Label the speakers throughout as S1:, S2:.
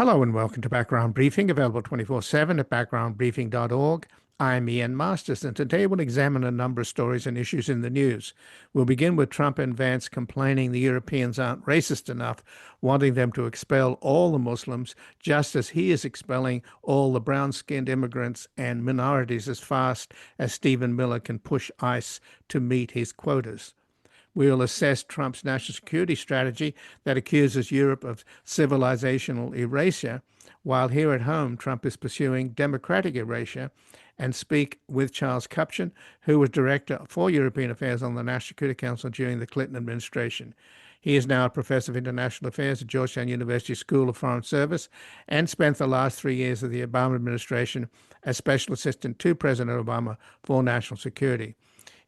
S1: Hello and welcome to Background Briefing, available 24/7 at backgroundbriefing.org. I'm Ian Masters, and today we'll examine a number of stories and issues in the news. We'll begin with Trump and Vance complaining the Europeans aren't racist enough, wanting them to expel all the Muslims, just as he is expelling all the brown-skinned immigrants and minorities as fast as Stephen Miller can push ICE to meet his quotas. We'll assess Trump's national security strategy that accuses Europe of civilizational erasure, while here at home Trump is pursuing democratic erasure, and speak with Charles Kupchan, who was Director for European Affairs on the National Security Council during the Clinton administration. He is now a professor of international affairs at Georgetown University School of Foreign Service and spent the last 3 years of the Obama administration as special assistant to President Obama for national security.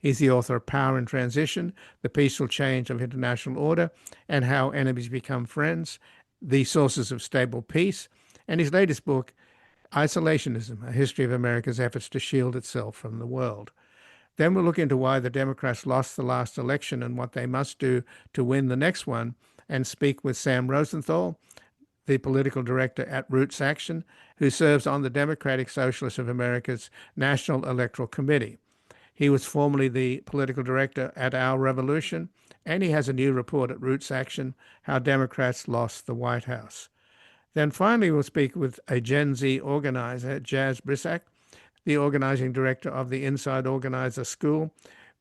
S1: He's the author of Power in Transition, The Peaceful Change of International Order, and How Enemies Become Friends, The Sources of Stable Peace, and his latest book, Isolationism, A History of America's Efforts to Shield Itself from the World. Then we'll look into why the Democrats lost the last election and what they must do to win the next one, and speak with Sam Rosenthal, the political director at Roots Action, who serves on the Democratic Socialists of America's National Electoral Committee. He was formerly the political director at Our Revolution, and he has a new report at Roots Action, How Democrats Lost the White House. Then finally, we'll speak with a Gen Z organizer, Jazz Brisack, the organizing director of the Inside Organizer School,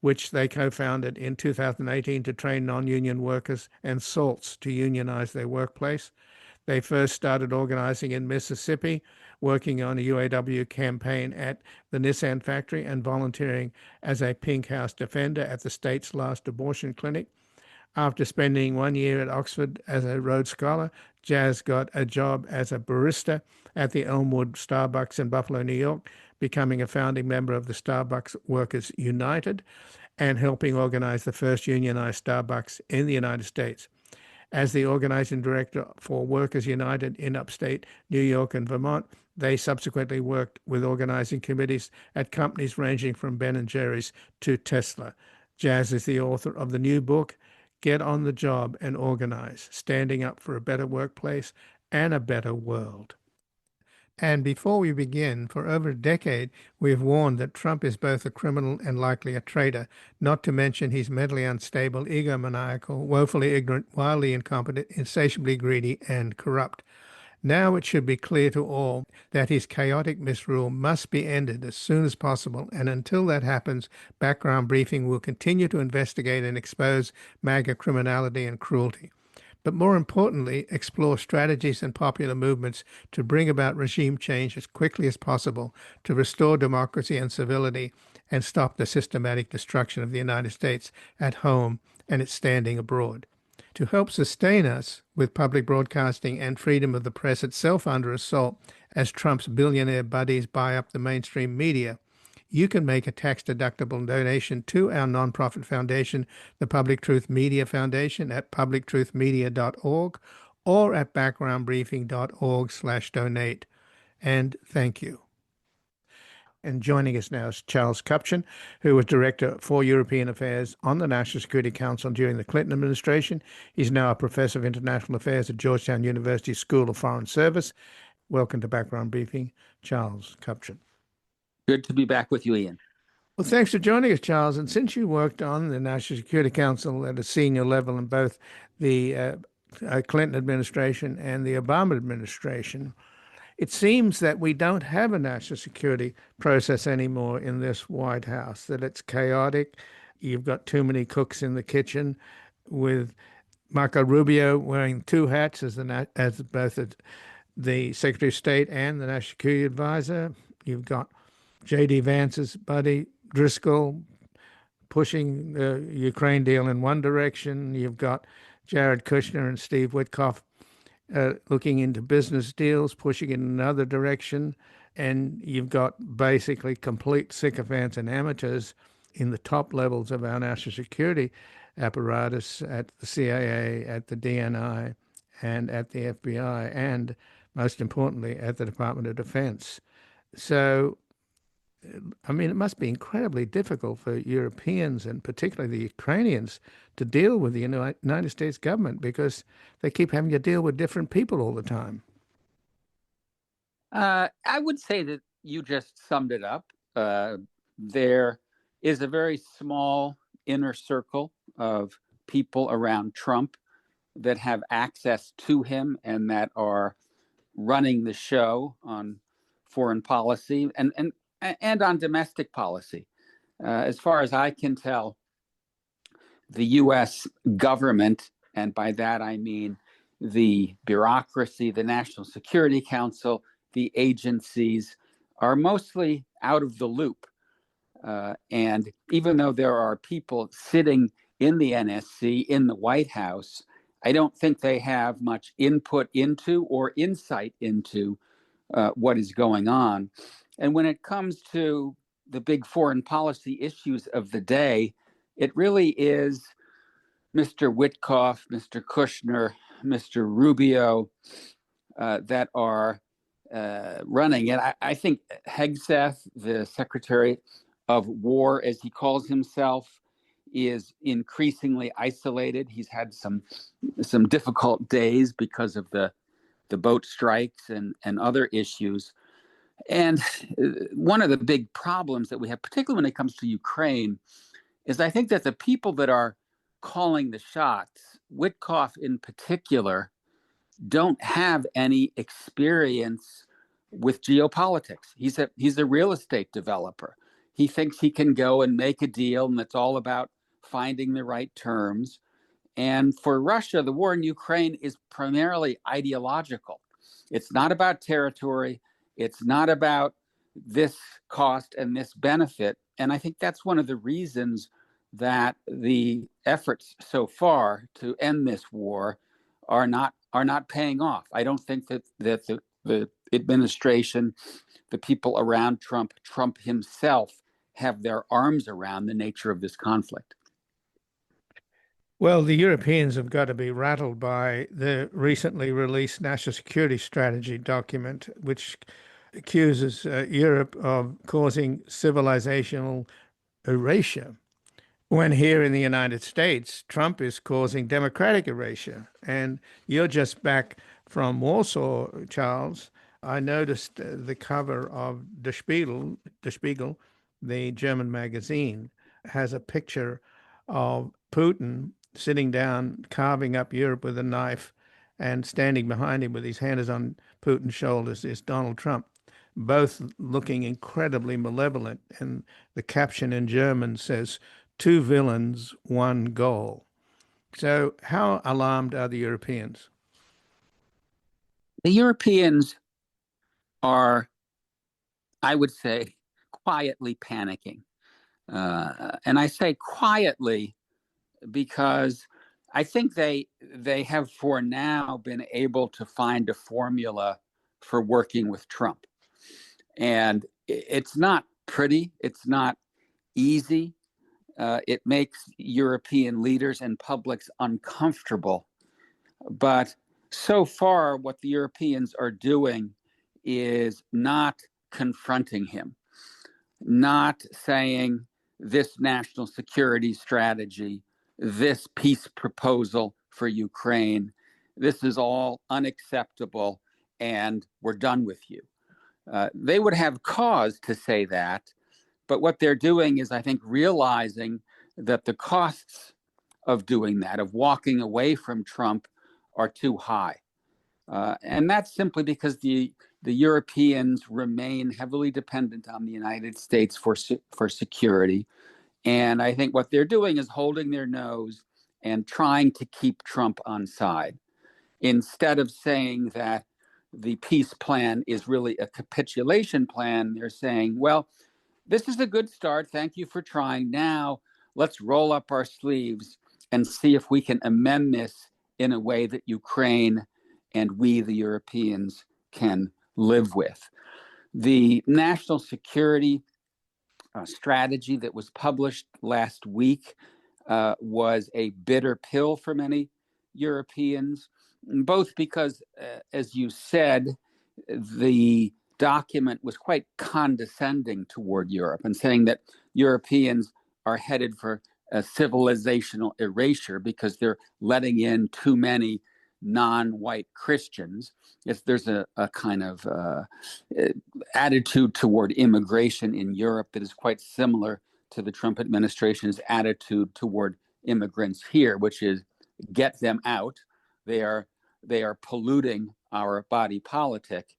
S1: which they co-founded in 2018 to train non-union workers and salts to unionize their workplace. They first started organizing in Mississippi, working on a UAW campaign at the Nissan factory and volunteering as a Pink House defender at the state's last abortion clinic. After spending 1 year at Oxford as a Rhodes Scholar, Jazz got a job as a barista at the Elmwood Starbucks in Buffalo, New York, becoming a founding member of the Starbucks Workers United and helping organize the first unionized Starbucks in the United States. As the organizing director for Workers United in upstate New York and Vermont, they subsequently worked with organizing committees at companies ranging from Ben & Jerry's to Tesla. Jazz is the author of the new book, Get on the Job and Organize, Standing Up for a Better Workplace and a Better World. And before we begin, for over a decade, we have warned that Trump is both a criminal and likely a traitor, not to mention he's mentally unstable, egomaniacal, woefully ignorant, wildly incompetent, insatiably greedy, and corrupt. Now it should be clear to all that his chaotic misrule must be ended as soon as possible, and until that happens, Background Briefing will continue to investigate and expose MAGA criminality and cruelty. But more importantly, explore strategies and popular movements to bring about regime change as quickly as possible to restore democracy and civility and stop the systematic destruction of the United States at home and its standing abroad. To help sustain us with public broadcasting and freedom of the press itself under assault as Trump's billionaire buddies buy up the mainstream media, you can make a tax-deductible donation to our nonprofit foundation, the Public Truth Media Foundation, at publictruthmedia.org or at backgroundbriefing.org/donate. And thank you. And joining us now is Charles Kupchan, who was Director for European Affairs on the National Security Council during the Clinton administration. He's now a Professor of International Affairs at Georgetown University School of Foreign Service. Welcome to Background Briefing, Charles Kupchan.
S2: Good to be back with you, Ian.
S1: Well, thanks for joining us, Charles. And since you worked on the National Security Council at a senior level in both the Clinton administration and the Obama administration, it seems that we don't have a national security process anymore in this White House, that it's chaotic. You've got too many cooks in the kitchen, with Marco Rubio wearing two hats as both the Secretary of State and the National Security Advisor. You've got J.D. Vance's buddy Driscoll pushing the Ukraine deal in one direction. You've got Jared Kushner and Steve Witkoff looking into business deals, pushing in another direction. And you've got basically complete sycophants and amateurs in the top levels of our national security apparatus at the CIA, at the DNI, and at the FBI, and most importantly, at the Department of Defense. So, I mean, it must be incredibly difficult for Europeans and particularly the Ukrainians to deal with the United States government because they keep having to deal with different people all the time.
S2: I would say that you just summed it up. There is a very small inner circle of people around Trump that have access to him and that are running the show on foreign policy and on domestic policy. As far as I can tell, the U.S. government, and by that I mean the bureaucracy, the National Security Council, the agencies, are mostly out of the loop. And even though there are people sitting in the NSC, in the White House, I don't think they have much input into or insight into what is going on. And when it comes to the big foreign policy issues of the day, it really is Mr. Witkoff, Mr. Kushner, Mr. Rubio that are running it. I think Hegseth, the Secretary of War, as he calls himself, is increasingly isolated. He's had some difficult days because of the boat strikes and other issues. And one of the big problems that we have, particularly when it comes to Ukraine, is I think that the people that are calling the shots, Witkoff in particular, don't have any experience with geopolitics. He's a real estate developer. He thinks he can go and make a deal, and it's all about finding the right terms. And for Russia, the war in Ukraine is primarily ideological. It's not about territory. It's not about this cost and this benefit. And I think that's one of the reasons that the efforts so far to end this war are not paying off. I don't think that the administration, the people around Trump himself, have their arms around the nature of this conflict.
S1: Well, the Europeans have got to be rattled by the recently released national security strategy document, which accuses Europe of causing civilizational erasure. When here in the United States, Trump is causing democratic erasure. And you're just back from Warsaw, Charles. I noticed the cover of Der Spiegel, the German magazine, has a picture of Putin sitting down, carving up Europe with a knife, and standing behind him with his hands on Putin's shoulders is Donald Trump, both looking incredibly malevolent. And the caption in German says, "Two villains, one goal." So, how alarmed are the Europeans?
S2: The Europeans are, I would say, quietly panicking. And I say quietly because I think they have for now been able to find a formula for working with Trump. And it's not pretty, it's not easy. It makes European leaders and publics uncomfortable. But so far, what the Europeans are doing is not confronting him, not saying this national security strategy, this peace proposal for Ukraine, this is all unacceptable and we're done with you. They would have cause to say that, but what they're doing is, I think, realizing that the costs of doing that, of walking away from Trump, are too high. And that's simply because the Europeans remain heavily dependent on the United States for security. And I think what they're doing is holding their nose and trying to keep Trump on side, instead of saying that the peace plan is really a capitulation plan. They're saying, well, this is a good start. Thank you for trying. Now let's roll up our sleeves and see if we can amend this in a way that Ukraine and we, the Europeans, can live with. The national security strategy that was published last week was a bitter pill for many Europeans, both because, as you said, the document was quite condescending toward Europe and saying that Europeans are headed for a civilizational erasure because they're letting in too many non-white Christians. There's a kind of attitude toward immigration in Europe that is quite similar to the Trump administration's attitude toward immigrants here, which is get them out. They are polluting our body politic.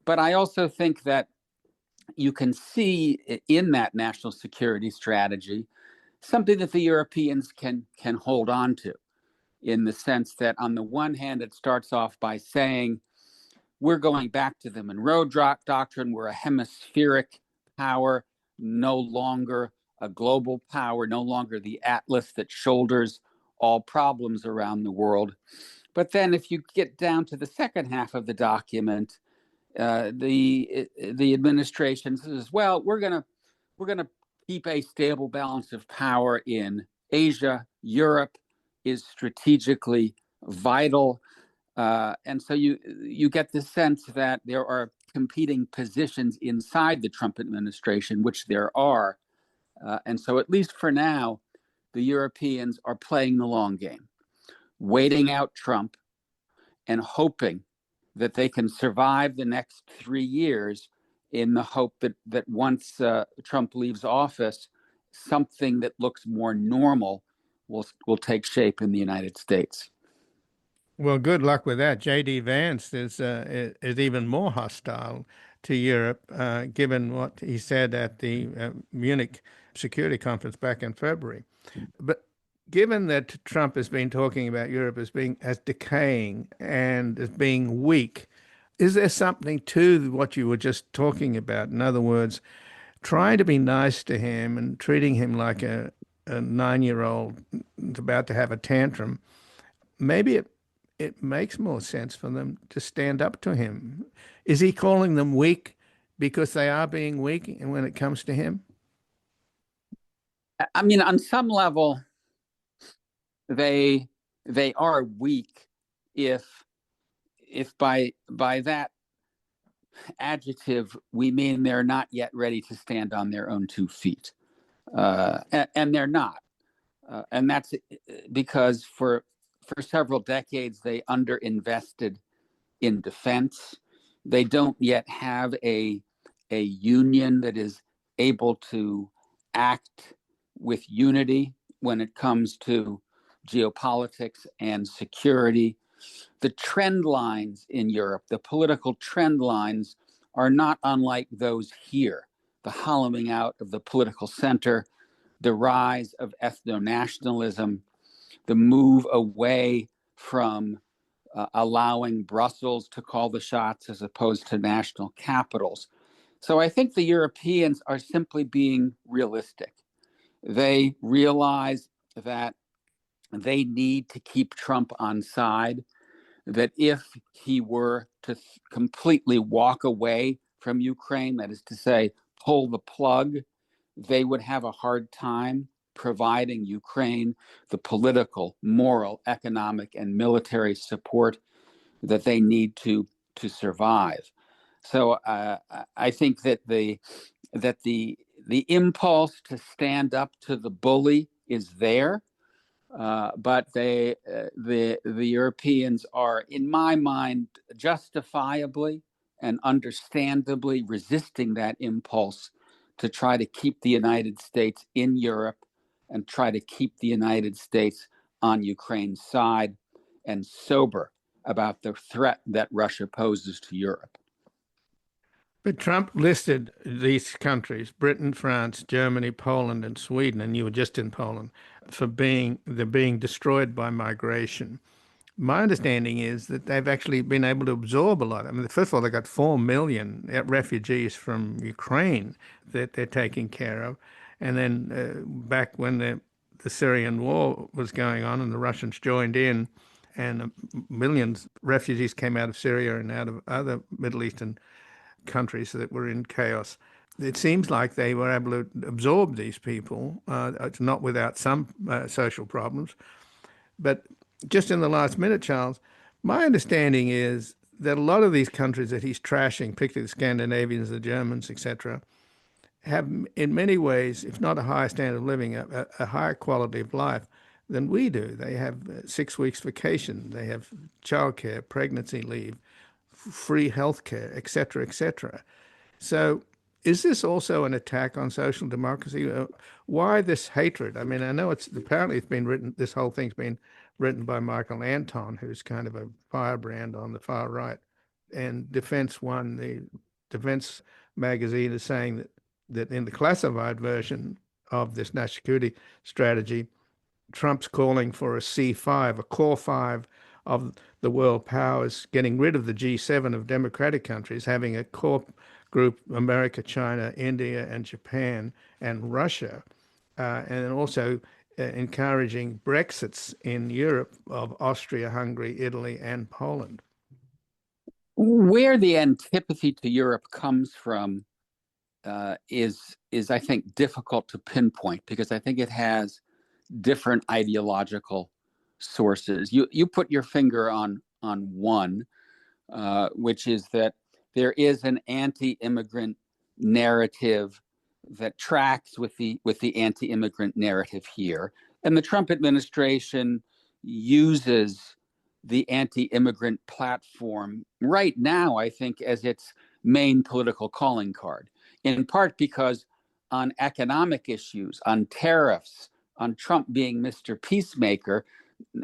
S2: But I also think that you can see in that national security strategy something that the Europeans can hold on to, in the sense that on the one hand, it starts off by saying, we're going back to the Monroe Doctrine. We're a hemispheric power, no longer a global power, no longer the atlas that shoulders all problems around the world. But then if you get down to the second half of the document, the administration says, well, we're going to keep a stable balance of power in Asia. Europe is strategically vital. And so you get the sense that there are competing positions inside the Trump administration, which there are. And so at least for now, the Europeans are playing the long game, waiting out Trump and hoping that they can survive the next 3 years, in the hope that once Trump leaves office, something that looks more normal will take shape in the United States.
S1: Well, good luck with that. J.D. Vance is even more hostile to Europe, given what he said at the Munich Security Conference back in February. But given that Trump has been talking about Europe as decaying and as being weak, is there something to what you were just talking about? In other words, trying to be nice to him and treating him like a 9-year-old about to have a tantrum. Maybe it makes more sense for them to stand up to him. Is he calling them weak because they are being weak, and when it comes to him?
S2: I mean, on some level, they are weak if by that adjective we mean they're not yet ready to stand on their own 2 feet, and they're not, and that's because for several decades they underinvested in defense. They don't yet have a union that is able to act with unity when it comes to geopolitics and security. The trend lines in Europe, the political trend lines, are not unlike those here. The hollowing out of the political center, the rise of ethno-nationalism, the move away from allowing Brussels to call the shots as opposed to national capitals. So I think the Europeans are simply being realistic. They realize that they need to keep Trump on side, that if he were to completely walk away from Ukraine, that is to say, pull the plug, they would have a hard time providing Ukraine the political, moral, economic, and military support that they need to survive. So I think that the impulse to stand up to the bully is there, but the Europeans are, in my mind, justifiably and understandably resisting that impulse to try to keep the United States in Europe and try to keep the United States on Ukraine's side and sober about the threat that Russia poses to Europe.
S1: But Trump listed these countries, Britain, France, Germany, Poland, and Sweden, and you were just in Poland, for being destroyed by migration. My understanding is that they've actually been able to absorb a lot. I mean, first of all, they got 4 million refugees from Ukraine that they're taking care of. And then back when the Syrian war was going on and the Russians joined in, and millions of refugees came out of Syria and out of other Middle Eastern countries that were in chaos. It seems like they were able to absorb these people. It's not without some social problems. But just in the last minute, Charles, my understanding is that a lot of these countries that he's trashing, particularly the Scandinavians, the Germans, etc., have in many ways, if not a higher standard of living, a higher quality of life than we do. They have 6 weeks vacation, they have childcare, pregnancy leave, free healthcare, etc., etc. So is this also an attack on social democracy? Why this hatred? I mean, I know it's been written, this whole thing's been written by Michael Anton, who's kind of a firebrand on the far right. And Defense One, the Defense magazine, is saying that in the classified version of this national security strategy, Trump's calling for a C5, a core five of the world powers, getting rid of the G7 of democratic countries, having a core group, America, China, India, and Japan, and Russia, and also encouraging Brexits in Europe of Austria, Hungary, Italy, and Poland.
S2: Where the antipathy to Europe comes from is I think difficult to pinpoint, because I think it has different ideological sources. You put your finger on one, which is that there is an anti-immigrant narrative that tracks with the anti-immigrant narrative here, and the Trump administration uses the anti-immigrant platform right now, I think, as its main political calling card, in part because on economic issues, on tariffs, on Trump being Mr. Peacemaker,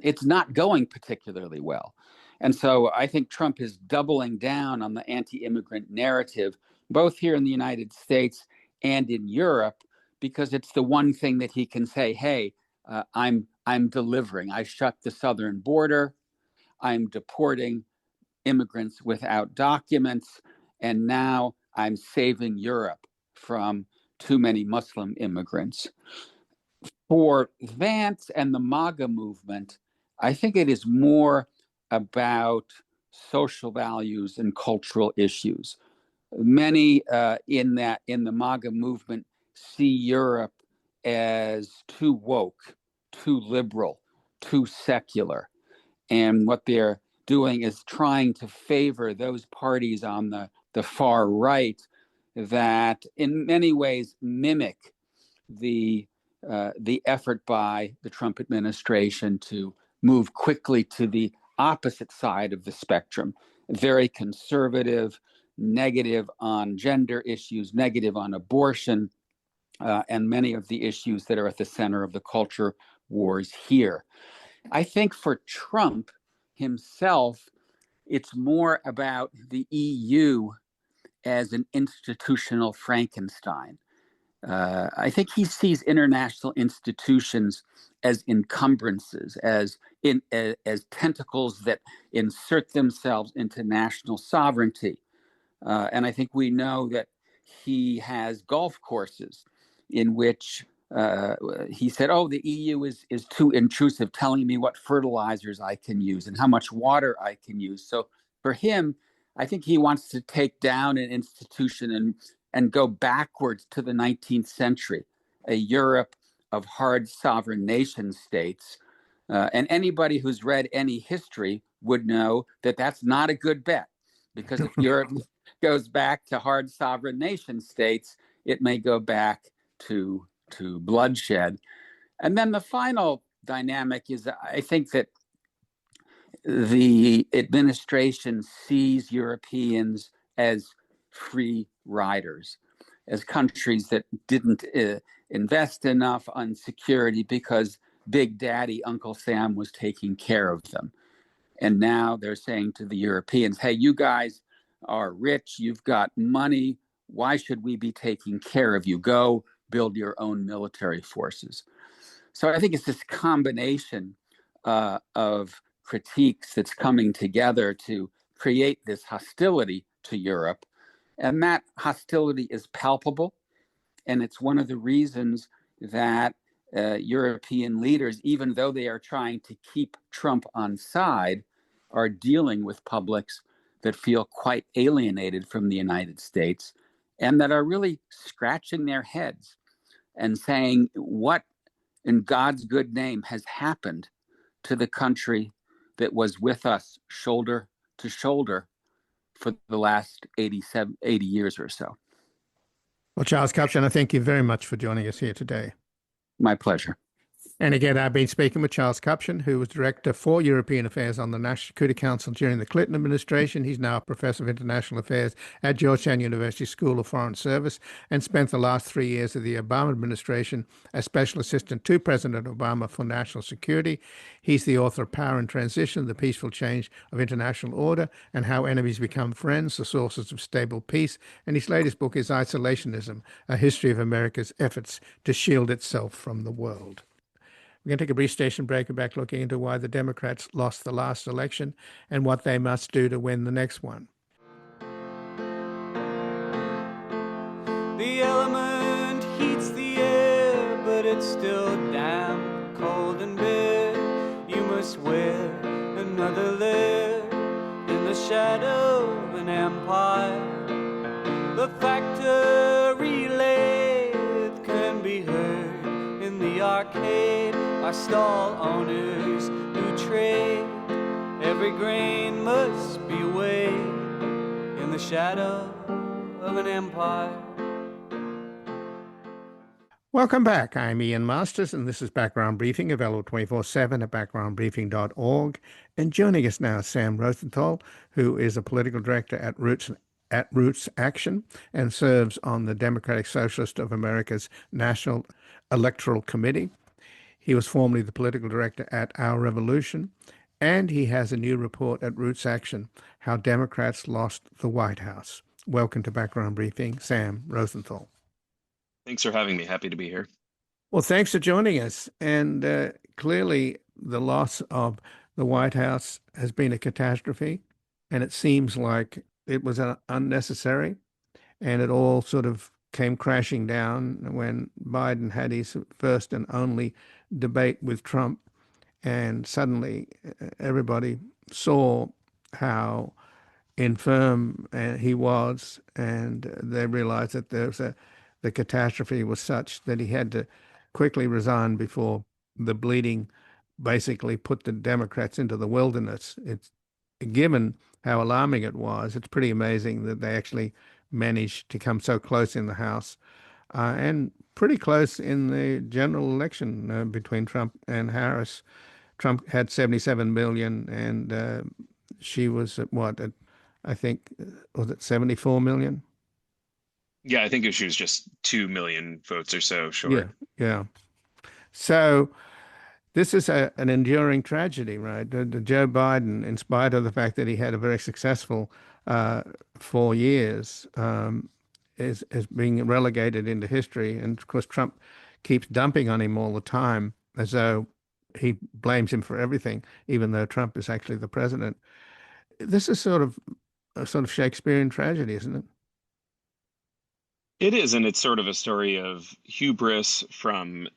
S2: it's not going particularly well. And so I think Trump is doubling down on the anti-immigrant narrative, both here in the United States and in Europe, because it's the one thing that he can say, hey, I'm delivering. I shut the southern border. I'm deporting immigrants without documents. And now I'm saving Europe from too many Muslim immigrants. For Vance and the MAGA movement, I think it is more about social values and cultural issues. Many in the MAGA movement see Europe as too woke, too liberal, too secular. And what they're doing is trying to favor those parties on the far right that in many ways mimic the effort by the Trump administration to move quickly to the opposite side of the spectrum, very conservative, negative on gender issues, negative on abortion, and many of the issues that are at the center of the culture wars here. I think for Trump himself, it's more about the EU as an institutional Frankenstein. I think he sees international institutions as encumbrances, as tentacles that insert themselves into national sovereignty. And I think we know that he has golf courses in which he said, oh, the EU is too intrusive, telling me what fertilizers I can use and how much water I can use. So for him, I think he wants to take down an institution and go backwards to the 19th century, a Europe of hard sovereign nation states. And anybody who's read any history would know that that's not a good bet, because if Europe goes back to hard sovereign nation states, it may go back to bloodshed. And then the final dynamic is, I think that the administration sees Europeans as free riders, as countries that didn't invest enough on security because Big Daddy, Uncle Sam, was taking care of them. And now they're saying to the Europeans, hey, you guys are rich, you've got money, why should we be taking care of you? Go build your own military forces. So I think it's this combination of critiques that's coming together to create this hostility to Europe. And that hostility is palpable. And it's one of the reasons that European leaders, even though they are trying to keep Trump on side, are dealing with publics that feel quite alienated from the United States and that are really scratching their heads and saying, what in God's good name has happened to the country that was with us shoulder to shoulder for the last 80 years or so?
S1: Well, Charles Kupchan, I thank you very much for joining us here today.
S2: My pleasure.
S1: And again, I've been speaking with Charles Kupchan, who was Director for European Affairs on the National Security Council during the Clinton administration. He's now a Professor of International Affairs at Georgetown University School of Foreign Service and spent the last 3 years of the Obama administration as Special Assistant to President Obama for National Security. He's the author of Power in Transition, The Peaceful Change of International Order, and How Enemies Become Friends, The Sources of Stable Peace. And his latest book is Isolationism, A History of America's Efforts to Shield Itself from the World. We're going to take a brief station break and back looking into why the Democrats lost the last election and what they must do to win the next one.
S3: The element heats the air, but it's still damp, cold and bare. You must wear another layer in the shadow of an empire. The factory lathe can be heard in the arcade by stall owners who trade. Every grain must be weighed in the shadow of an empire.
S1: Welcome back. I'm Ian Masters, and this is Background Briefing, available 24/7 at backgroundbriefing.org. And joining us now is Sam Rosenthal, who is a political director at Roots Action and serves on the Democratic Socialist of America's National Electoral Committee. He was formerly the political director at Our Revolution, and he has a new report at Roots Action, How Democrats Lost the White House. Welcome to Background Briefing, Sam Rosenthal.
S4: Thanks for having me. Happy to be here.
S1: Well, thanks for joining us. And clearly, the loss of the White House has been a catastrophe, and it seems like it was unnecessary, and it all sort of came crashing down when Biden had his first and only debate with Trump, and suddenly everybody saw how infirm he was, and they realized that the catastrophe was such that he had to quickly resign before the bleeding basically put the Democrats into the wilderness. It's given how alarming it was. It's pretty amazing that they actually managed to come so close in the House and pretty close in the general election between Trump and Harris. Trump had 77 million, and she was at what? I think, was it 74 million?
S4: Yeah, I think she was just 2 million votes or so short.
S1: Yeah. So this is an enduring tragedy, right? Joe Biden, in spite of the fact that he had a very successful 4 years, is being relegated into history. And of course, Trump keeps dumping on him all the time as though he blames him for everything, even though Trump is actually the president. This is sort of a sort of Shakespearean tragedy, isn't it?
S4: It is, and it's sort of a story of hubris from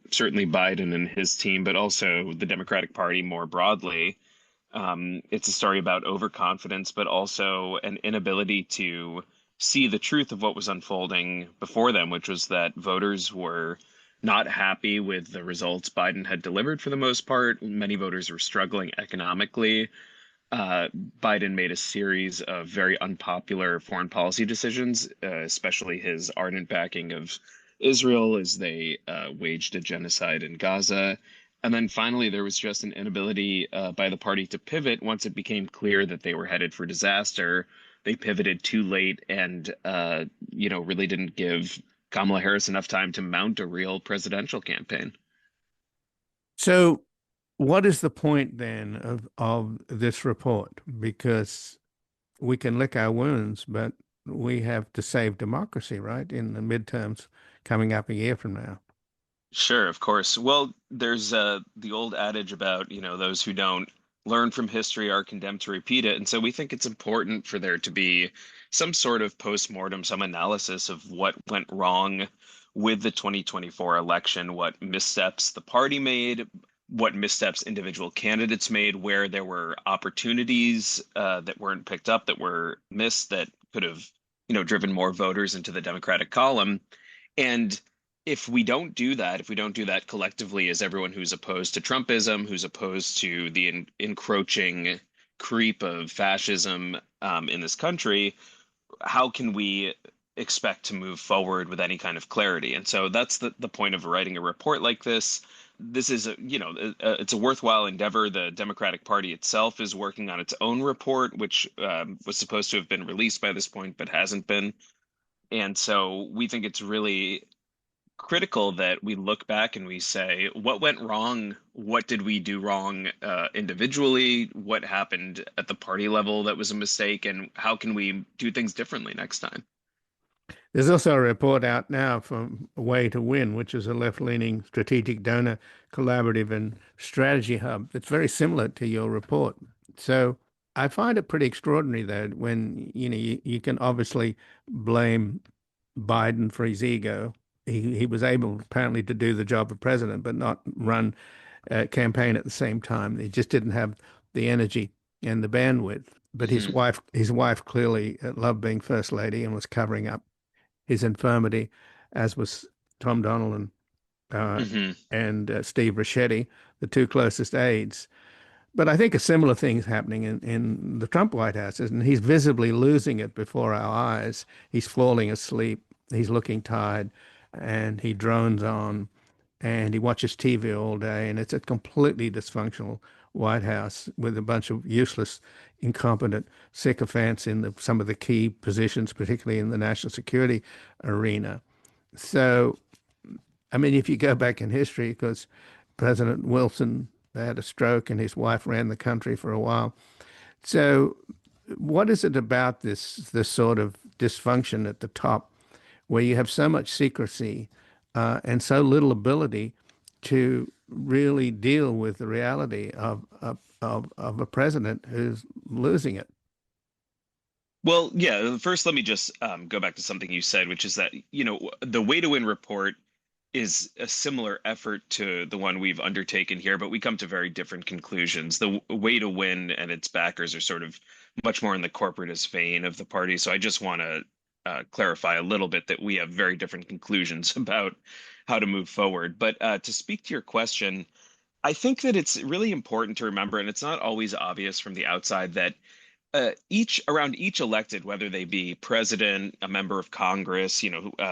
S4: certainly Biden and his team, but also the Democratic Party more broadly. It's a story about overconfidence, but also an inability to see the truth of what was unfolding before them, which was that voters were not happy with the results Biden had delivered for the most part. Many voters were struggling economically. Biden made a series of very unpopular foreign policy decisions, especially his ardent backing of Israel as they waged a genocide in Gaza. And then finally, there was just an inability by the party to pivot once it became clear that they were headed for disaster. They pivoted too late and, really didn't give Kamala Harris enough time to mount a real presidential campaign.
S1: So what is the point then of this report? Because we can lick our wounds, but we have to save democracy, right? In the midterms coming up a year from now.
S4: Sure, of course. Well, there's the old adage about, those who don't learn from history are condemned to repeat it. And so we think it's important for there to be some sort of postmortem, some analysis of what went wrong with the 2024 election, what missteps the party made, what missteps individual candidates made, where there were opportunities that weren't picked up, that were missed, that could have, driven more voters into the Democratic column. And if we don't do that collectively as everyone who's opposed to Trumpism, who's opposed to the encroaching creep of fascism in this country, how can we expect to move forward with any kind of clarity? And so that's the point of writing a report like this. this is it's a worthwhile endeavor. The Democratic Party itself is working on its own report, which was supposed to have been released by this point, but hasn't been. And so we think it's really critical that we look back and we say, what went wrong? What did we do wrong individually? What happened at the party level that was a mistake? And how can we do things differently next time?
S1: There's also a report out now from Way to Win, which is a left-leaning strategic donor collaborative and strategy hub that's very similar to your report. So I find it pretty extraordinary that when, you can obviously blame Biden for his ego. He was able apparently to do the job of president, but not run a campaign at the same time. He just didn't have the energy and the bandwidth. But
S4: Hmm.
S1: his wife clearly loved being first lady and was covering up his infirmity, as was Tom Donilon uh,
S4: Hmm.
S1: and Steve Ricchetti, the two closest aides. But I think a similar thing's happening in the Trump White House, and he's visibly losing it before our eyes. He's falling asleep. He's looking tired, and he drones on, and he watches TV all day, and it's a completely dysfunctional White House with a bunch of useless, incompetent sycophants in some of the key positions, particularly in the national security arena. So, I mean, if you go back in history, because President Wilson had a stroke and his wife ran the country for a while. So, what is it about this sort of dysfunction at the top, where you have so much secrecy and so little ability to really deal with the reality of a president who's losing it?
S4: Well, yeah, first let me just go back to something you said, which is that, the Way to Win report is a similar effort to the one we've undertaken here, but we come to very different conclusions. The Way to Win and its backers are sort of much more in the corporatist vein of the party. So I just want to clarify a little bit that we have very different conclusions about how to move forward. But to speak to your question, I think that it's really important to remember, and it's not always obvious from the outside, that each elected, whether they be president, a member of Congress,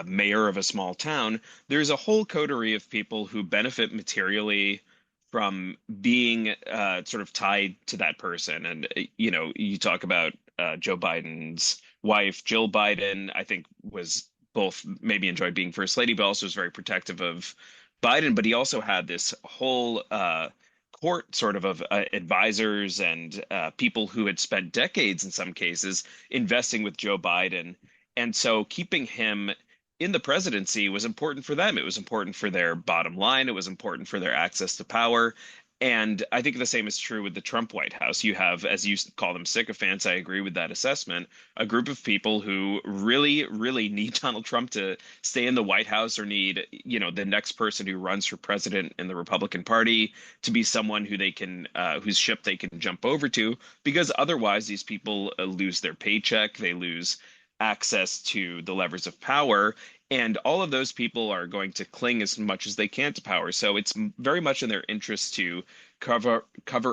S4: mayor of a small town, there's a whole coterie of people who benefit materially from being sort of tied to that person. And you talk about Joe Biden's wife, Jill Biden, I think was both maybe enjoyed being first lady, but also was very protective of Biden. But he also had this whole court sort of advisors and people who had spent decades in some cases investing with Joe Biden. And so keeping him in the presidency was important for them. It was important for their bottom line. It was important for their access to power. And I think the same is true with the Trump White House. You have, as you call them, sycophants. I agree with that assessment. A group of people who really, really need Donald Trump to stay in the White House, or need, the next person who runs for president in the Republican Party to be someone who they can, whose ship they can jump over to, because otherwise these people lose their paycheck, they lose access to the levers of power, and all of those people are going to cling as much as they can to power. So it's very much in their interest to cover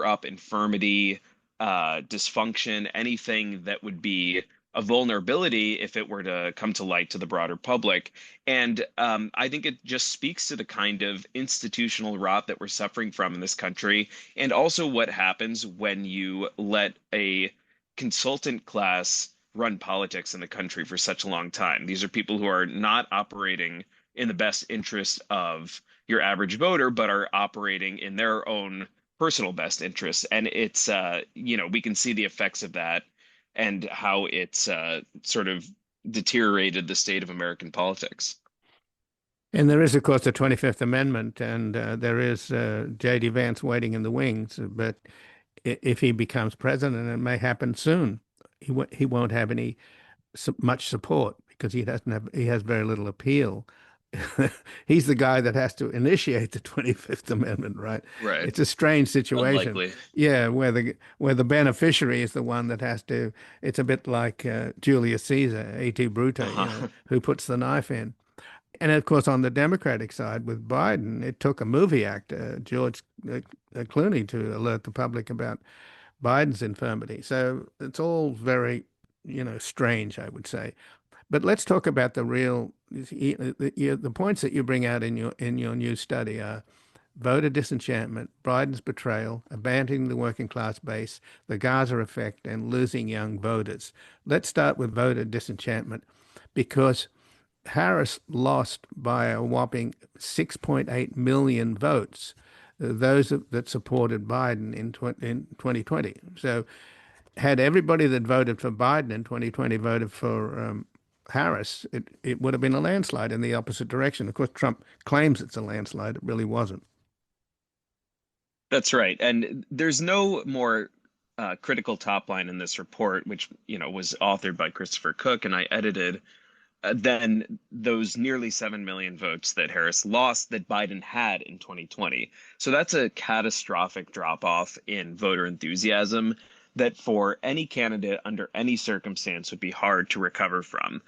S4: up infirmity, dysfunction, anything that would be a vulnerability if it were to come to light to the broader public. And I think it just speaks to the kind of institutional rot that we're suffering from in this country, and also what happens when you let a consultant class run politics in the country for such a long time. These are people who are not operating in the best interest of your average voter, but are operating in their own personal best interests. And it's, we can see the effects of that and how it's sort of deteriorated the state of American politics.
S1: And there is, of course, the 25th Amendment, and there is J.D. Vance waiting in the wings. But if he becomes president, and it may happen soon, he won't have much support because he has very little appeal. He's the guy that has to initiate the 25th Amendment, right?
S4: Right.
S1: It's a strange situation.
S4: Unlikely.
S1: Yeah, where the beneficiary is the one that has to. It's a bit like Julius Caesar, A.T. Brute,
S4: Uh-huh.
S1: who puts the knife in. And of course, on the Democratic side with Biden, it took a movie actor, George Clooney, to alert the public about Biden's infirmity. So it's all very, strange, I would say. But let's talk about the real, the points that you bring out in your new study are voter disenchantment, Biden's betrayal, abandoning the working class base, the Gaza effect, and losing young voters. Let's start with voter disenchantment because Harris lost by a whopping 6.8 million votes, those that supported Biden in 2020. So had everybody that voted for Biden in 2020 voted for Harris, it would have been a landslide in the opposite direction. Of course, Trump claims it's a landslide. It really wasn't.
S4: That's right. And there's no more critical top line in this report, which, was authored by Christopher Cook and I edited, than those nearly 7 million votes that Harris lost that Biden had in 2020. So that's a catastrophic drop off in voter enthusiasm that for any candidate under any circumstance would be hard to recover from.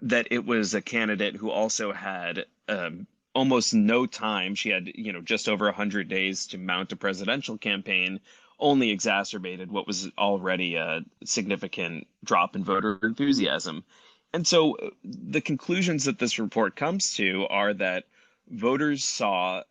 S4: That it was a candidate who also had almost no time. She had, just over 100 days to mount a presidential campaign, only exacerbated what was already a significant drop in voter enthusiasm. And so the conclusions that this report comes to are that voters saw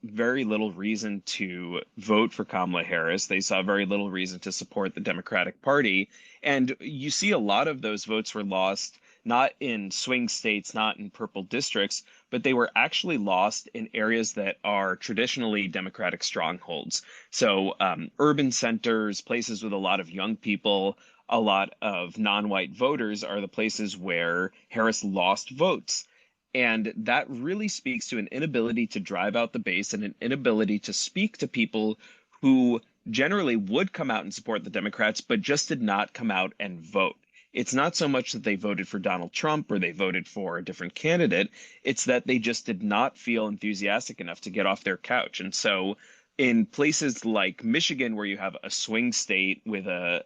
S4: very little reason to vote for Kamala Harris. They saw very little reason to support the Democratic Party. And you see a lot of those votes were lost not in swing states, not in purple districts, but they were actually lost in areas that are traditionally Democratic strongholds. So urban centers, places with a lot of young people, a lot of non-white voters are the places where Harris lost votes. And that really speaks to an inability to drive out the base and an inability to speak to people who generally would come out and support the Democrats, but just did not come out and vote. It's not so much that they voted for Donald Trump or they voted for a different candidate. It's that they just did not feel enthusiastic enough to get off their couch. And so in places like Michigan, where you have a swing state with a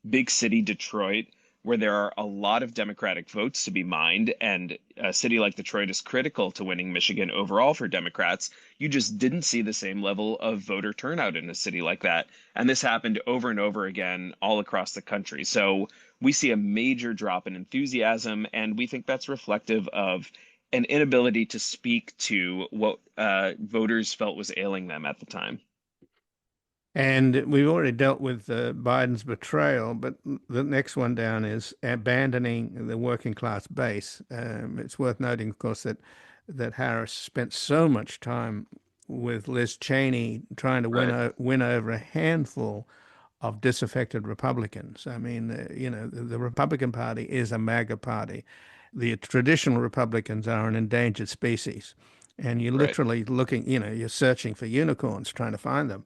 S4: big city, Detroit, where there are a lot of Democratic votes to be mined, and a city like Detroit is critical to winning Michigan overall for Democrats, you just didn't see the same level of voter turnout in a city like that. And this happened over and over again all across the country. So we see a major drop in enthusiasm, and we think that's reflective of an inability to speak to what voters felt was ailing them at the time.
S1: And we've already dealt with Biden's betrayal, but the next one down is abandoning the working class base. It's worth noting, of course, that Harris spent so much time with Liz Cheney trying to win over a handful of disaffected Republicans. I mean, the Republican Party is a MAGA party. The traditional Republicans are an endangered species, and you're literally looking, you're searching for unicorns, trying to find them.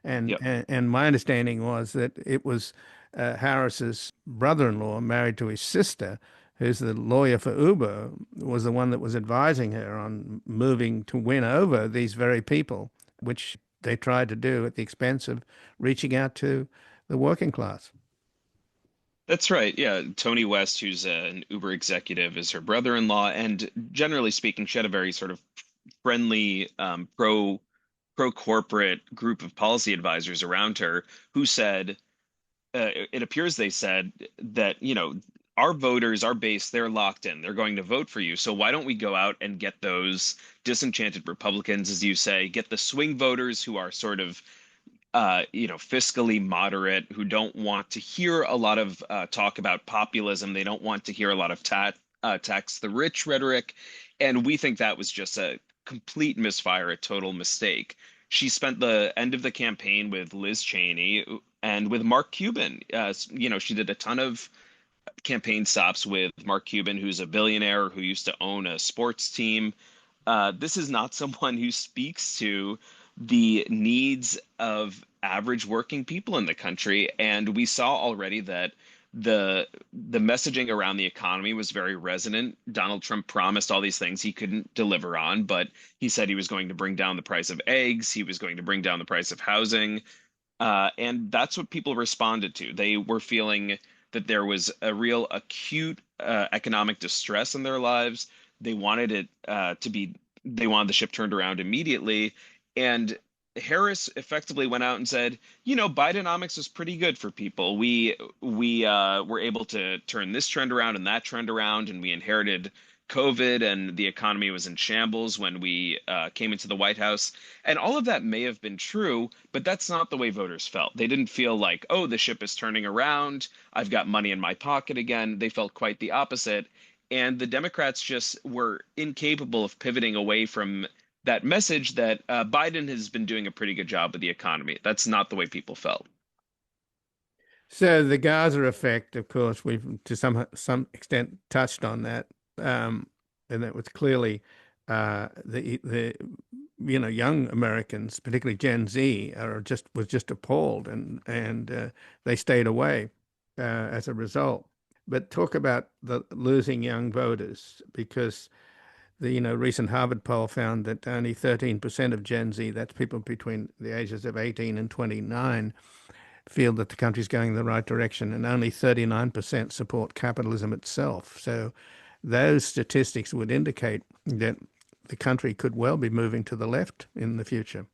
S1: And my understanding was that it was Harris's brother-in-law, married to his sister, who's the lawyer for Uber, was the one that was advising her on moving to win over these very people, which they tried to do at the expense of reaching out to the working class.
S4: That's right. Yeah. Tony West, who's an Uber executive, is her brother-in-law. And generally speaking, she had a very sort of friendly, pro-corporate group of policy advisors around her who said, it appears they said that, our voters, our base, they're locked in. They're going to vote for you. So why don't we go out and get those disenchanted Republicans, as you say, get the swing voters who are sort of fiscally moderate, who don't want to hear a lot of talk about populism. They don't want to hear a lot of tax the rich rhetoric. And we think that was just a complete misfire, a total mistake. She spent the end of the campaign with Liz Cheney and with Mark Cuban. She did a ton of campaign stops with Mark Cuban, who's a billionaire who used to own a sports team. This is not someone who speaks to the needs of average working people in the country. And we saw already that the messaging around the economy was very resonant. Donald Trump promised all these things he couldn't deliver on, but he said he was going to bring down the price of eggs. He was going to bring down the price of housing. And that's what people responded to. They were feeling that there was a real acute economic distress in their lives. They wanted they wanted the ship turned around immediately. And Harris effectively went out and said, Bidenomics was pretty good for people. We were able to turn this trend around and that trend around, and we inherited COVID and the economy was in shambles when we came into the White House. And all of that may have been true, but that's not the way voters felt. They didn't feel like, oh, the ship is turning around. I've got money in my pocket again. They felt quite the opposite. And the Democrats just were incapable of pivoting away from that message that Biden has been doing a pretty good job with the economy. That's not the way people felt.
S1: So the Gaza effect, of course, we've to some extent touched on that, and that was clearly the young Americans, particularly Gen Z, was just appalled, and they stayed away as a result. But talk about the losing young voters, because the recent Harvard poll found that only 13% of Gen Z, that's people between the ages of 18 and 29, feel that the country's going in the right direction, and only 39% support capitalism itself. So those statistics would indicate that the country could well be moving to the left in the future.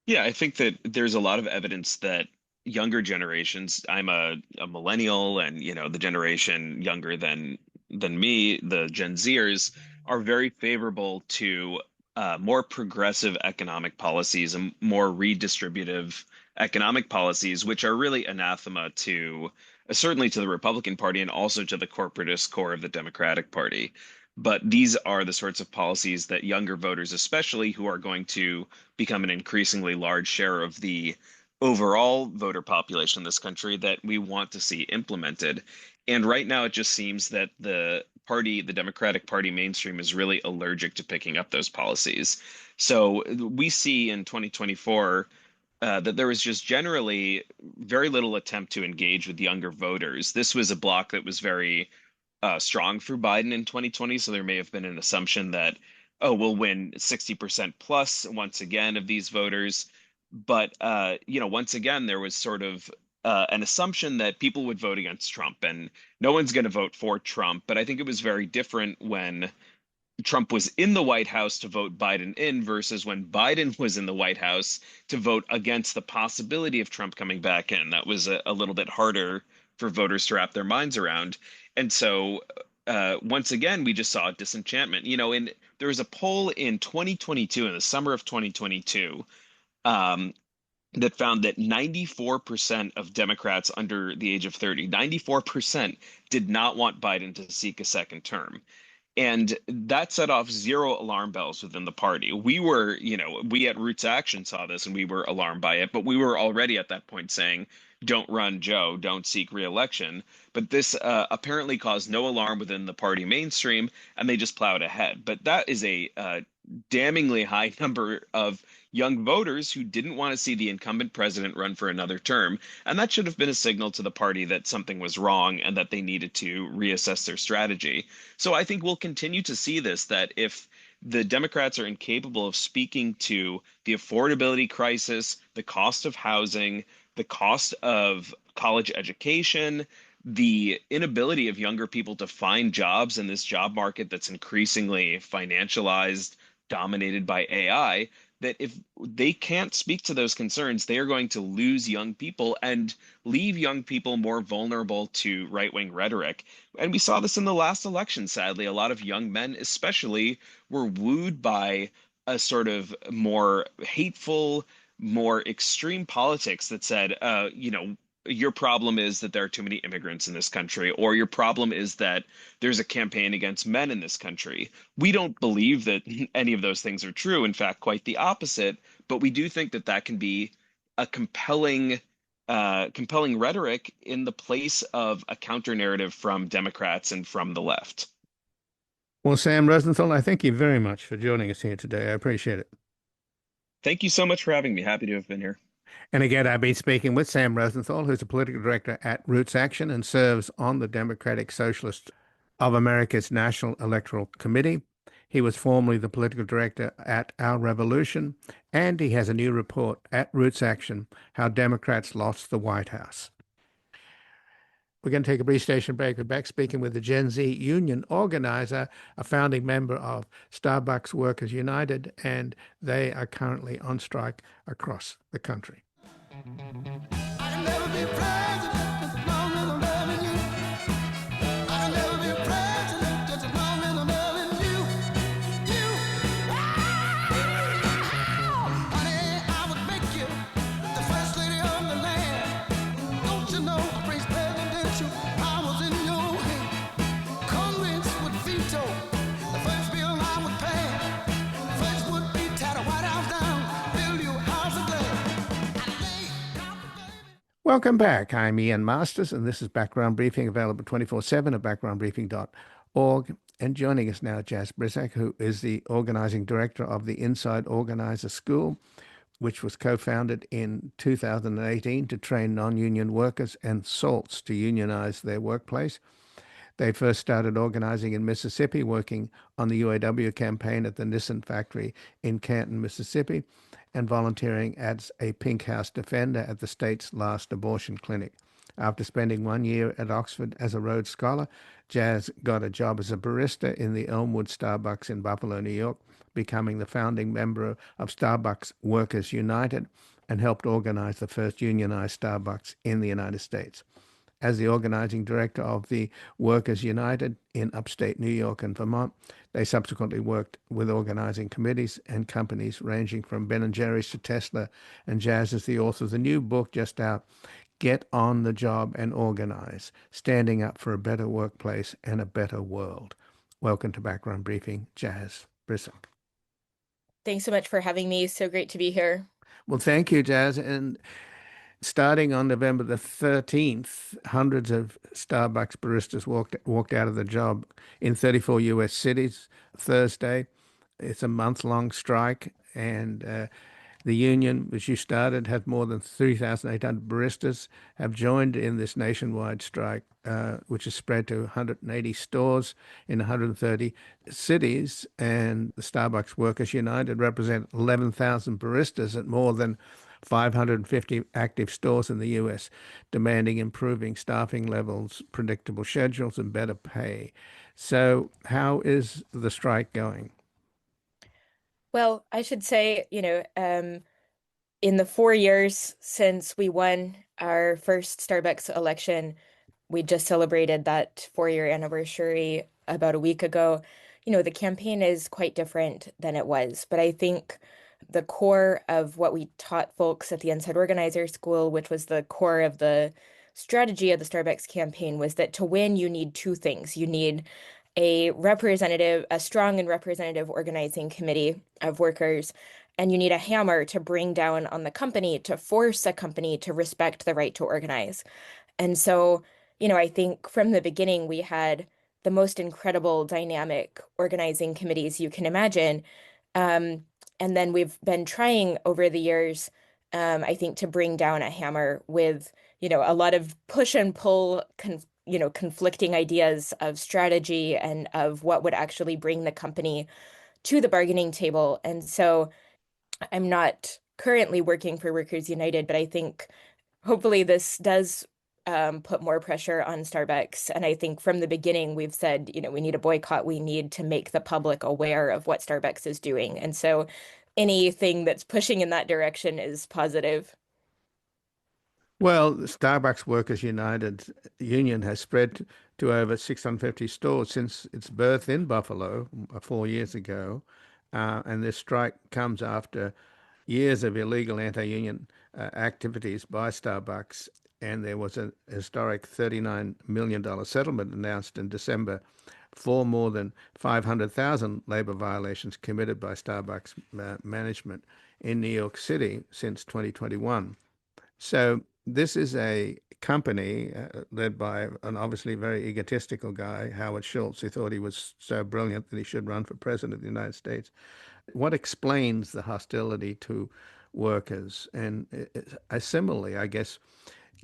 S4: Yeah, I think that there's a lot of evidence that younger generations, I'm a millennial, and the generation younger than me, the Gen Zers, are very favorable to more progressive economic policies and more redistributive economic policies, which are really anathema to certainly to the Republican Party and also to the corporatist core of the Democratic Party. But these are the sorts of policies that younger voters, especially who are going to become an increasingly large share of the overall voter population in this country, that we want to see implemented. And right now, it just seems that the Democratic Party mainstream, is really allergic to picking up those policies. So we see in 2024 that there was just generally very little attempt to engage with younger voters. This was a bloc that was very strong for Biden in 2020, so there may have been an assumption that, oh, we'll win 60% plus once again of these voters. But once again, there was sort of an assumption that people would vote against Trump, and no one's going to vote for Trump. But I think it was very different when Trump was in the White House to vote Biden in versus when Biden was in the White House to vote against the possibility of Trump coming back in. That was a little bit harder for voters to wrap their minds around. And so once again, we just saw a disenchantment. And there was a poll in 2022, in the summer of 2022, that found that 94% of Democrats under the age of 30, 94% did not want Biden to seek a second term. And that set off zero alarm bells within the party. We at Roots Action saw this and we were alarmed by it, but we were already at that point saying, don't run, Joe, don't seek reelection. But this apparently caused no alarm within the party mainstream, and they just plowed ahead. But that is a damningly high number of young voters who didn't want to see the incumbent president run for another term. And that should have been a signal to the party that something was wrong and that they needed to reassess their strategy. So I think we'll continue to see this, that if the Democrats are incapable of speaking to the affordability crisis, the cost of housing, the cost of college education, the inability of younger people to find jobs in this job market that's increasingly financialized, dominated by AI, that if they can't speak to those concerns, they are going to lose young people and leave young people more vulnerable to right-wing rhetoric. And we saw this in the last election, sadly. A lot of young men, especially, were wooed by a sort of more hateful, more extreme politics that said, your problem is that there are too many immigrants in this country, or your problem is that there's a campaign against men in this country. We don't believe that any of those things are true. In fact, quite the opposite. But we do think that that can be a compelling rhetoric in the place of a counter narrative from Democrats and from the left.
S1: Well, Sam Rosenthal, I thank you very much for joining us here today. I appreciate it.
S4: Thank you so much for having me. Happy to have been here.
S1: And again, I've been speaking with Sam Rosenthal, who's a political director at Roots Action and serves on the Democratic Socialist of America's National Electoral Committee. He was formerly the political director at Our Revolution, and he has a new report at Roots Action, How Democrats Lost the White House. We're going to take a brief station break. We're back speaking with the Gen Z union organizer, a founding member of Starbucks Workers United, and they are currently on strike across the country.
S5: I can never be president as long as I'm loving you. I can never be president just as long
S1: Welcome back. I'm Ian Masters, and this is Background Briefing, available 24/7 at backgroundbriefing.org. And joining us now, Jazz Brisack, who is the organizing director of the Inside Organizer School, which was co-founded in 2018 to train non-union workers and SALTs to unionize their workplace. They first started organizing in Mississippi, working on the UAW campaign at the Nissan factory in Canton, Mississippi, and volunteering as a Pink House defender at the state's last abortion clinic. After spending 1 year at Oxford as a Rhodes Scholar, Jazz got a job as a barista in the Elmwood Starbucks in Buffalo, New York, becoming the founding member of Starbucks Workers United, and helped organize the first unionized Starbucks in the United States. As the organizing director of the Workers United in upstate New York and Vermont, they subsequently worked with organizing committees and companies ranging from Ben & Jerry's to Tesla, and Jazz is the author of the new book just out, Get on the Job and Organize, Standing Up for a Better Workplace and a Better World. Welcome to Background Briefing, Jazz Brisack.
S6: Thanks so much for having me. So great to be here.
S1: Well, thank you, Jazz. And starting on November the 13th, hundreds of Starbucks baristas walked out of the job in 34 U.S. cities Thursday. It's a month-long strike, and the union, which you started, had more than 3,800 baristas have joined in this nationwide strike, which is spread to 180 stores in 130 cities. And the Starbucks Workers United represent 11,000 baristas at more than 550 active stores in the U.S., demanding improving staffing levels, predictable schedules, and better pay. So how is the strike going?
S6: Well, I should say, in the 4 years since we won our first Starbucks election, we just celebrated that 4-year anniversary about a week ago. The campaign is quite different than it was, but I think the core of what we taught folks at the Inside Organizer School, which was the core of the strategy of the Starbucks campaign, was that to win, you need two things. You need a strong and representative organizing committee of workers, and you need a hammer to bring down on the company, to force a company to respect the right to organize. And so, I think from the beginning, we had the most incredible dynamic organizing committees you can imagine. And then we've been trying over the years, I think, to bring down a hammer with, a lot of push and pull, conflicting ideas of strategy and of what would actually bring the company to the bargaining table. And so I'm not currently working for Workers United, but I think hopefully this does put more pressure on Starbucks. And I think from the beginning, we've said, we need a boycott. We need to make the public aware of what Starbucks is doing. And so anything that's pushing in that direction is positive.
S1: Well, the Starbucks Workers United Union has spread to over 650 stores since its birth in Buffalo 4 years ago. And this strike comes after years of illegal anti-union activities by Starbucks. And there was a historic $39 million settlement announced in December for more than 500,000 labor violations committed by Starbucks management in New York City since 2021. So this is a company led by an obviously very egotistical guy, Howard Schultz, who thought he was so brilliant that he should run for president of the United States. What explains the hostility to workers? And similarly, I guess,